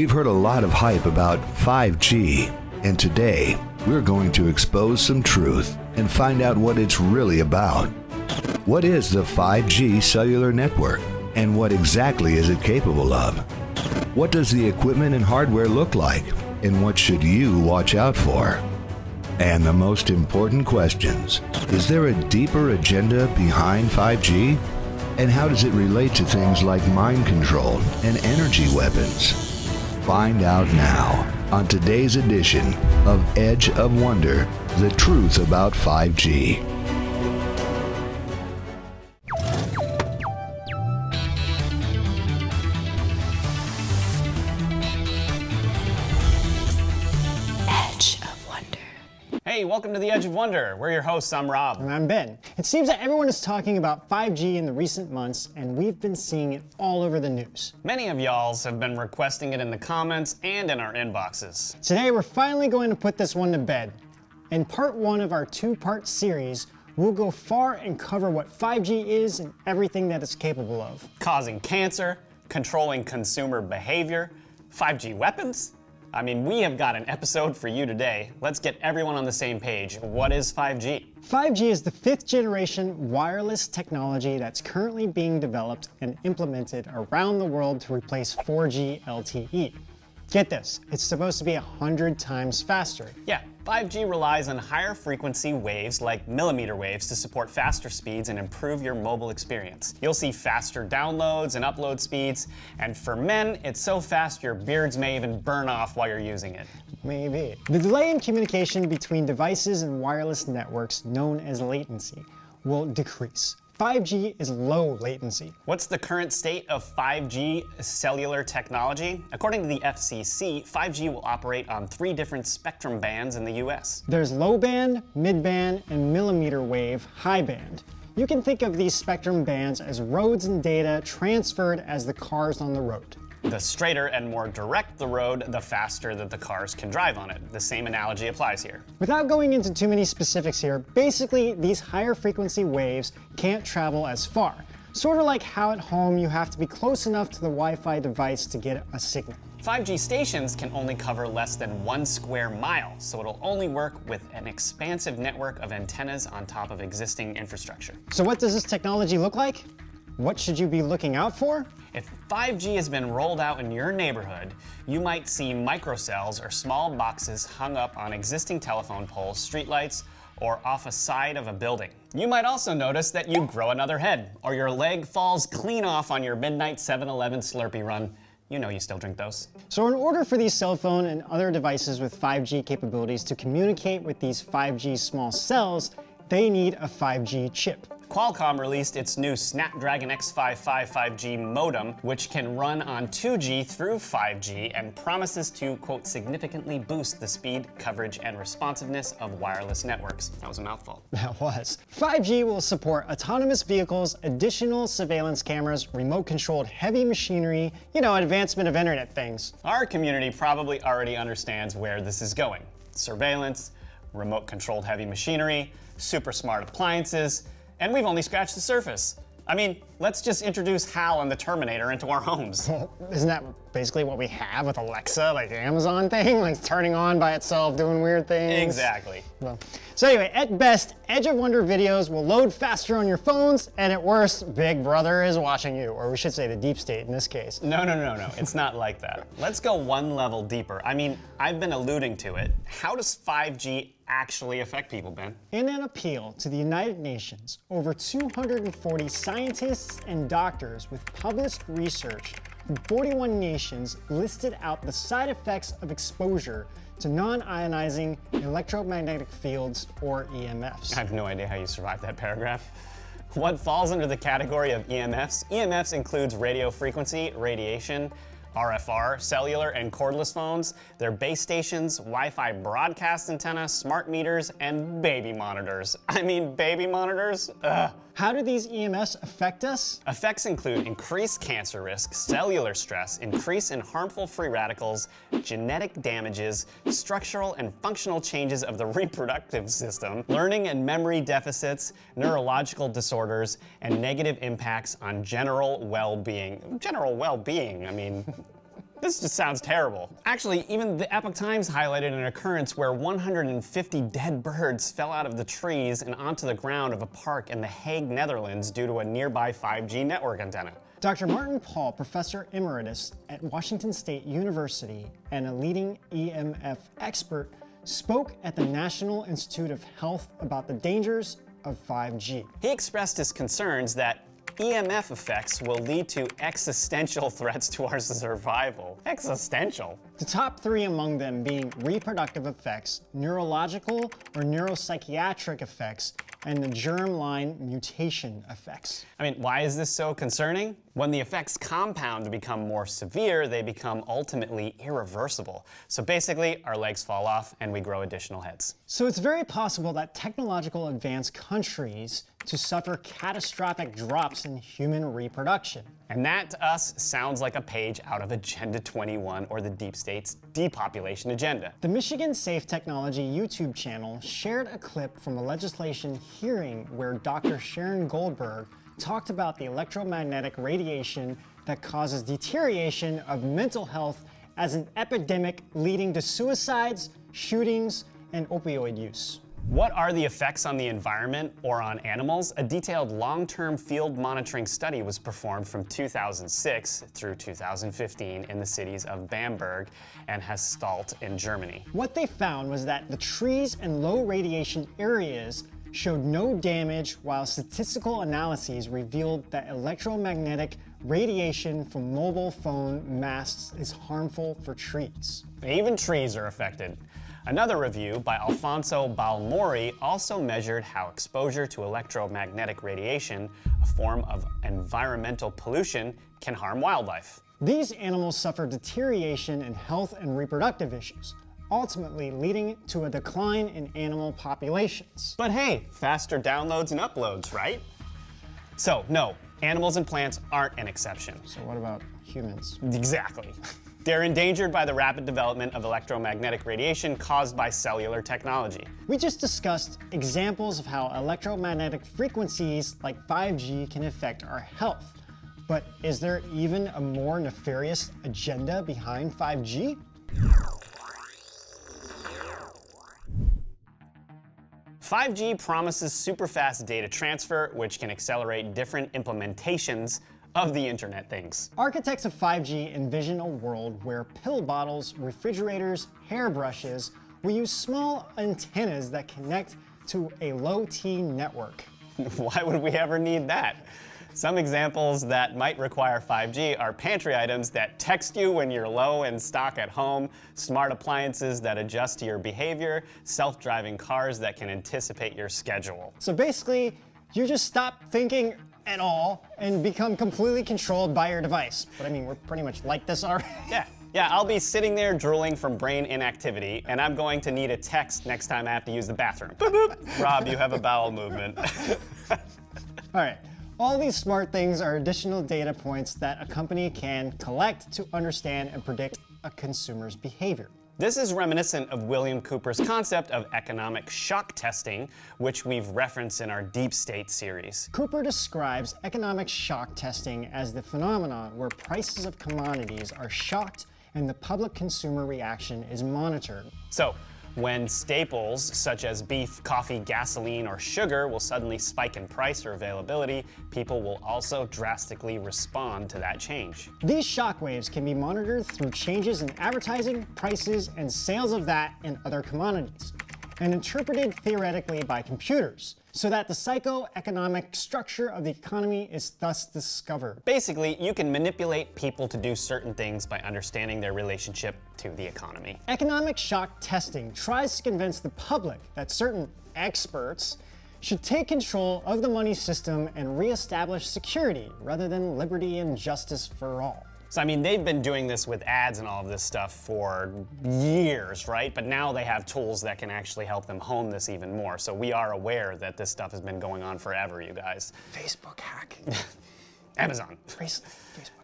We've heard a lot of hype about 5G, and today we're going to expose some truth and find out what it's really about. What is the 5G cellular network, and what exactly is it capable of? What does the equipment and hardware look like, and what should you watch out for? And the most important questions, is there a deeper agenda behind 5G? And how does it relate to things like mind control and energy weapons? Find out now on today's edition of Edge of Wonder, the truth about 5G. Hey, welcome to the Edge of Wonder. We're your hosts. I'm Rob. And I'm Ben. It seems that everyone is talking about 5G in the recent months, and we've been seeing it all over the news. Many of y'alls have been requesting it in the comments and in our inboxes. Today, we're finally going to put this one to bed. In part one of our two-part series, we'll go far and cover what 5G is and everything that it's capable of. Causing cancer, controlling consumer behavior, 5G weapons. I mean, we have got an episode for you today. Let's get everyone on the same page. What is 5G? 5G is the fifth generation wireless technology that's currently being developed and implemented around the world to replace 4G LTE. Get this, it's supposed to be 100 times faster. Yeah, 5G relies on higher frequency waves like millimeter waves to support faster speeds and improve your mobile experience. You'll see faster downloads and upload speeds, and for men, it's so fast your beards may even burn off while you're using it. Maybe. The delay in communication between devices and wireless networks, known as latency, will decrease. 5G is low latency. What's the current state of 5G cellular technology? According to the FCC, 5G will operate on 3 different spectrum bands in the US. There's low band, mid band, and millimeter wave high band. You can think of these spectrum bands as roads and data transferred as the cars on the road. The straighter and more direct the road, the faster that the cars can drive on it. The same analogy applies here. Without going into too many specifics here, basically these higher frequency waves can't travel as far. Sort of like how at home you have to be close enough to the Wi-Fi device to get a signal. 5G stations can only cover less than 1 square mile, so it'll only work with an expansive network of antennas on top of existing infrastructure. So what does this technology look like? What should you be looking out for? If 5G has been rolled out in your neighborhood, you might see microcells or small boxes hung up on existing telephone poles, streetlights, or off a side of a building. You might also notice that you grow another head, or your leg falls clean off on your midnight 7-Eleven Slurpee run. You know you still drink those. So in order for these cell phone and other devices with 5G capabilities to communicate with these 5G small cells, they need a 5G chip. Qualcomm released its new Snapdragon X555 5G modem, which can run on 2G through 5G and promises to, quote, significantly boost the speed, coverage, and responsiveness of wireless networks. That was a mouthful. That was. 5G will support autonomous vehicles, additional surveillance cameras, remote-controlled heavy machinery, advancement of internet things. Our community probably already understands where this is going. Surveillance, remote-controlled heavy machinery, super smart appliances, and we've only scratched the surface. I mean, let's just introduce Hal and the Terminator into our homes. Well, isn't that basically what we have with Alexa, like the Amazon thing? Like turning on by itself, doing weird things? Exactly. Well, so anyway, at best, Edge of Wonder videos will load faster on your phones, and at worst, Big Brother is watching you, or we should say the deep state in this case. No. It's not like that. Let's go one level deeper. I mean, I've been alluding to it. How does 5G actually affect people, Ben? In an appeal to the United Nations, over 240 scientists and doctors with published research from 41 nations listed out the side effects of exposure to non-ionizing electromagnetic fields, or EMFs. I have no idea how you survived that paragraph. What falls under the category of EMFs? EMFs includes radio frequency, radiation, RFR, cellular and cordless phones, their base stations, Wi-Fi broadcast antennas, smart meters, and baby monitors. I mean, baby monitors? Ugh. How do these EMFs affect us? Effects include increased cancer risk, cellular stress, increase in harmful free radicals, genetic damages, structural and functional changes of the reproductive system, learning and memory deficits, neurological disorders, and negative impacts on general well-being. General well-being, I mean, This just sounds terrible. Actually, even the Epoch Times highlighted an occurrence where 150 dead birds fell out of the trees and onto the ground of a park in The Hague, Netherlands due to a nearby 5G network antenna. Dr. Martin Paul, professor emeritus at Washington State University and a leading EMF expert, spoke at the National Institute of Health about the dangers of 5G. He expressed his concerns that EMF effects will lead to existential threats to our survival. Existential? The top three among them being reproductive effects, neurological or neuropsychiatric effects, and the germline mutation effects. I mean, why is this so concerning? When the effects compound to become more severe, they become ultimately irreversible. So basically, our legs fall off and we grow additional heads. So it's very possible that technological advanced countries to suffer catastrophic drops in human reproduction. And that to us sounds like a page out of Agenda 21 or the deep state's depopulation agenda. The Michigan Safe Technology YouTube channel shared a clip from a legislation hearing where Dr. Sharon Goldberg talked about the electromagnetic radiation that causes deterioration of mental health as an epidemic leading to suicides, shootings, and opioid use. What are the effects on the environment or on animals? A detailed long-term field monitoring study was performed from 2006 through 2015 in the cities of Bamberg and Hastalt in Germany. What they found was that the trees in low radiation areas showed no damage, while statistical analyses revealed that electromagnetic radiation from mobile phone masts is harmful for trees. Even trees are affected. Another review by Alfonso Balmori also measured how exposure to electromagnetic radiation, a form of environmental pollution, can harm wildlife. These animals suffer deterioration in health and reproductive issues, ultimately leading to a decline in animal populations. But hey, faster downloads and uploads, right? So no, animals and plants aren't an exception. So what about humans? Exactly. They're endangered by the rapid development of electromagnetic radiation caused by cellular technology. We just discussed examples of how electromagnetic frequencies like 5G can affect our health. But is there even a more nefarious agenda behind 5G? "5G promises super-fast data transfer, which can accelerate different implementations of the Internet things." Architects of 5G envision a world where pill bottles, refrigerators, hairbrushes will use small antennas that connect to a low-T network. Why would we ever need that? Some examples that might require 5G are pantry items that text you when you're low in stock at home, smart appliances that adjust to your behavior, self-driving cars that can anticipate your schedule. So basically, you just stop thinking at all and become completely controlled by your device. But I mean, we're pretty much like this already. Yeah, I'll be sitting there drooling from brain inactivity, and I'm going to need a text next time I have to use the bathroom. Boop, boop. Rob, you have a bowel movement. All right. All these smart things are additional data points that a company can collect to understand and predict a consumer's behavior. This is reminiscent of William Cooper's concept of economic shock testing, which we've referenced in our Deep State series. Cooper describes economic shock testing as the phenomenon where prices of commodities are shocked and the public consumer reaction is monitored. So, when staples such as beef, coffee, gasoline, or sugar will suddenly spike in price or availability, people will also drastically respond to that change. These shock waves can be monitored through changes in advertising, prices, and sales of that and other commodities, and interpreted theoretically by computers, so that the psychoeconomic structure of the economy is thus discovered. Basically, you can manipulate people to do certain things by understanding their relationship to the economy. Economic shock testing tries to convince the public that certain experts should take control of the money system and reestablish security rather than liberty and justice for all. So, I mean, they've been doing this with ads and all of this stuff for years, right? But now they have tools that can actually help them hone this even more. So we are aware that this stuff has been going on forever, you guys. Facebook hack. Amazon. Facebook.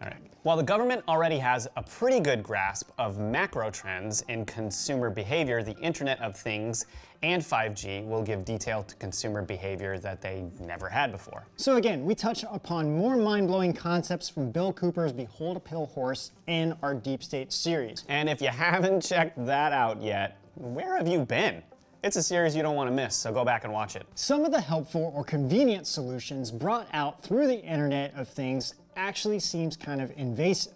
All right. While the government already has a pretty good grasp of macro trends in consumer behavior, the Internet of Things and 5G will give detail to consumer behavior that they never had before. So again, we touch upon more mind-blowing concepts from Bill Cooper's Behold a Pale Horse in our Deep State series. And if you haven't checked that out yet, where have you been? It's a series you don't want to miss, so go back and watch it. Some of the helpful or convenient solutions brought out through the Internet of Things actually seems kind of invasive.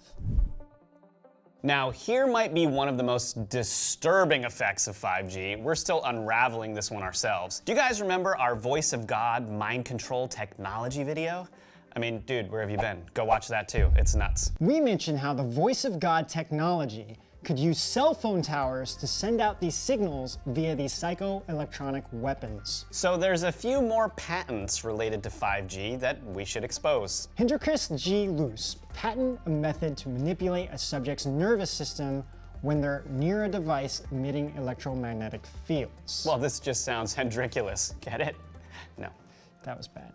Now, here might be one of the most disturbing effects of 5G. We're still unraveling this one ourselves. Do you guys remember our Voice of God mind control technology video? I mean, dude, where have you been? Go watch that too. It's nuts. We mentioned how the Voice of God technology could use cell phone towers to send out these signals via these psychoelectronic weapons. So there's a few more patents related to 5G that we should expose. Hendrikus G. Luce patented a method to manipulate a subject's nervous system when they're near a device emitting electromagnetic fields. Well, this just sounds hendriculous. Get it? No. That was bad.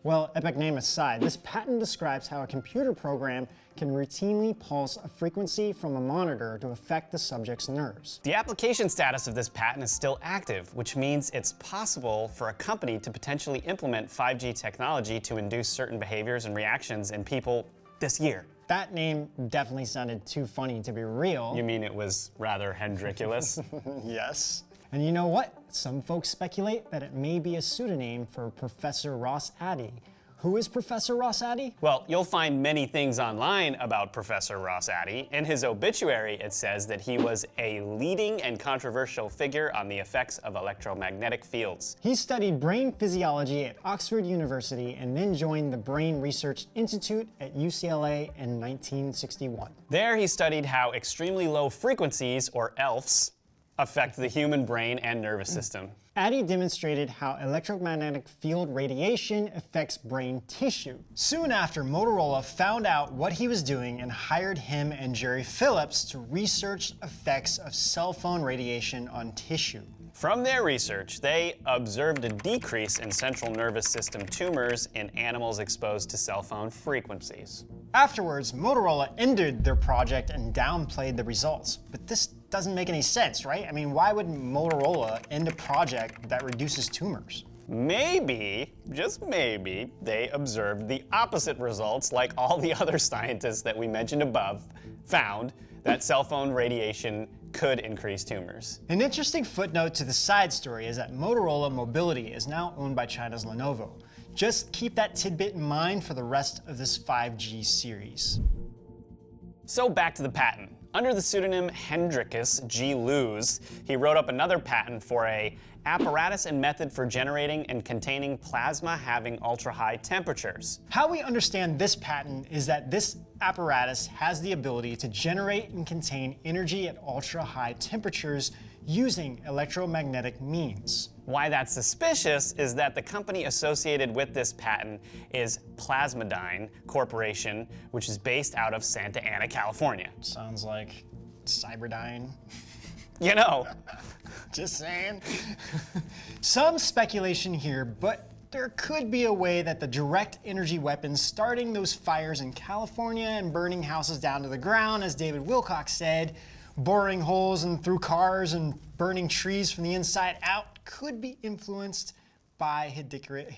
Well, epic name aside, this patent describes how a computer program can routinely pulse a frequency from a monitor to affect the subject's nerves. The application status of this patent is still active, which means it's possible for a company to potentially implement 5G technology to induce certain behaviors and reactions in people this year. That name definitely sounded too funny to be real. You mean it was rather hendriculous? Yes. And you know what? Some folks speculate that it may be a pseudonym for Professor Ross Addy. Who is Professor Ross Addy? Well, you'll find many things online about Professor Ross Addy. In his obituary, it says that he was a leading and controversial figure on the effects of electromagnetic fields. He studied brain physiology at Oxford University and then joined the Brain Research Institute at UCLA in 1961. There, he studied how extremely low frequencies, or ELFs, affect the human brain and nervous system. Addy demonstrated how electromagnetic field radiation affects brain tissue. Soon after, Motorola found out what he was doing and hired him and Jerry Phillips to research effects of cell phone radiation on tissue. From their research, they observed a decrease in central nervous system tumors in animals exposed to cell phone frequencies. Afterwards, Motorola ended their project and downplayed the results. But this doesn't make any sense, right? I mean, why would Motorola end a project that reduces tumors? Maybe, just maybe, they observed the opposite results like all the other scientists that we mentioned above found that cell phone radiation could increase tumors. An interesting footnote to the side story is that Motorola Mobility is now owned by China's Lenovo. Just keep that tidbit in mind for the rest of this 5G series. So back to the patent. Under the pseudonym Hendrikus G. Luce, he wrote up another patent for a apparatus and method for generating and containing plasma having ultra-high temperatures. How we understand this patent is that this apparatus has the ability to generate and contain energy at ultra-high temperatures using electromagnetic means. Why that's suspicious is that the company associated with this patent is Plasmadyne Corporation, which is based out of Santa Ana, California. Sounds like Cyberdyne. You know. Just saying. Some speculation here, but there could be a way that the direct energy weapons starting those fires in California and burning houses down to the ground, as David Wilcox said, boring holes and through cars and burning trees from the inside out, could be influenced by Hendrikus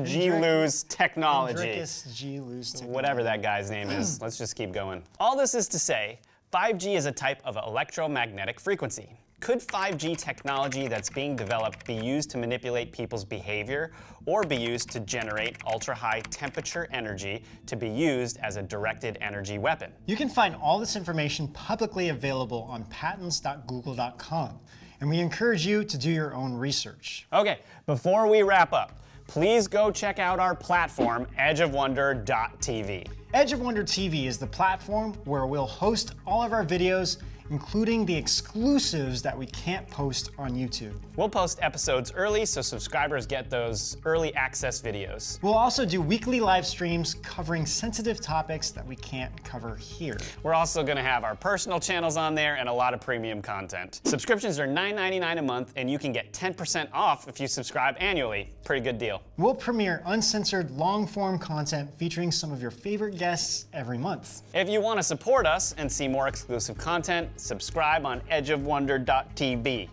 G. Luce technology. Hendrikus G. Luce technology. Whatever that guy's name is. Let's just keep going. All this is to say, 5G is a type of electromagnetic frequency. Could 5G technology that's being developed be used to manipulate people's behavior or be used to generate ultra-high temperature energy to be used as a directed energy weapon? You can find all this information publicly available on patents.google.com, and we encourage you to do your own research. Okay, before we wrap up, please go check out our platform, edgeofwonder.tv. Edge of Wonder TV is the platform where we'll host all of our videos including the exclusives that we can't post on YouTube. We'll post episodes early so subscribers get those early access videos. We'll also do weekly live streams covering sensitive topics that we can't cover here. We're also going to have our personal channels on there and a lot of premium content. Subscriptions are $9.99 a month, and you can get 10% off if you subscribe annually. Pretty good deal. We'll premiere uncensored, long-form content featuring some of your favorite guests every month. If you want to support us and see more exclusive content, subscribe on edgeofwonder.tv.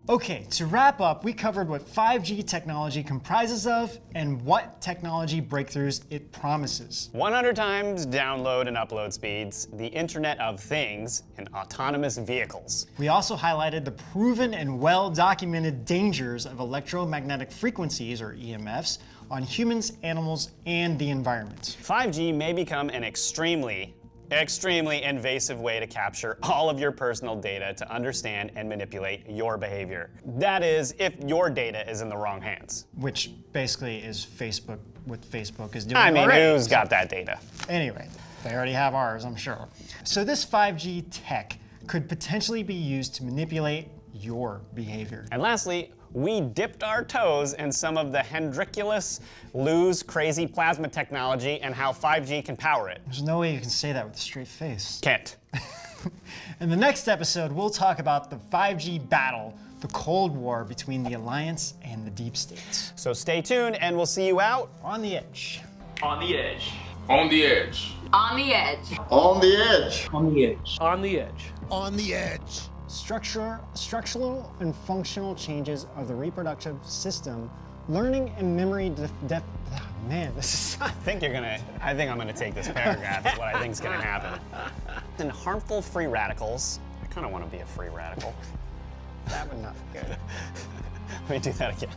Okay, to wrap up, we covered what 5G technology comprises of and what technology breakthroughs it promises. 100 times download and upload speeds, the Internet of Things, and autonomous vehicles. We also highlighted the proven and well-documented dangers of electromagnetic frequencies, or EMFs, on humans, animals, and the environment. 5G may become an extremely invasive way to capture all of your personal data to understand and manipulate your behavior. That is, if your data is in the wrong hands. Which basically is Facebook, what Facebook is doing I mean, already. who's got that data? Anyway, they already have ours, I'm sure. So this 5G tech could potentially be used to manipulate your behavior. And lastly, we dipped our toes in some of the Hendriculus Luz crazy plasma technology and how 5G can power it. There's no way you can say that with a straight face. Can't. In the next episode, we'll talk about the 5G battle, the Cold War between the Alliance and the Deep States. So stay tuned and we'll see you out On the edge. On the edge. On the edge. On the edge. On the edge. On the edge. On the edge. On the edge. Structural and functional changes of the reproductive system, learning and memory man, this is I think I'm gonna take this paragraph is what I think is gonna happen. And harmful free radicals. I kind of want to be a free radical. that would not be good. Let me do that again.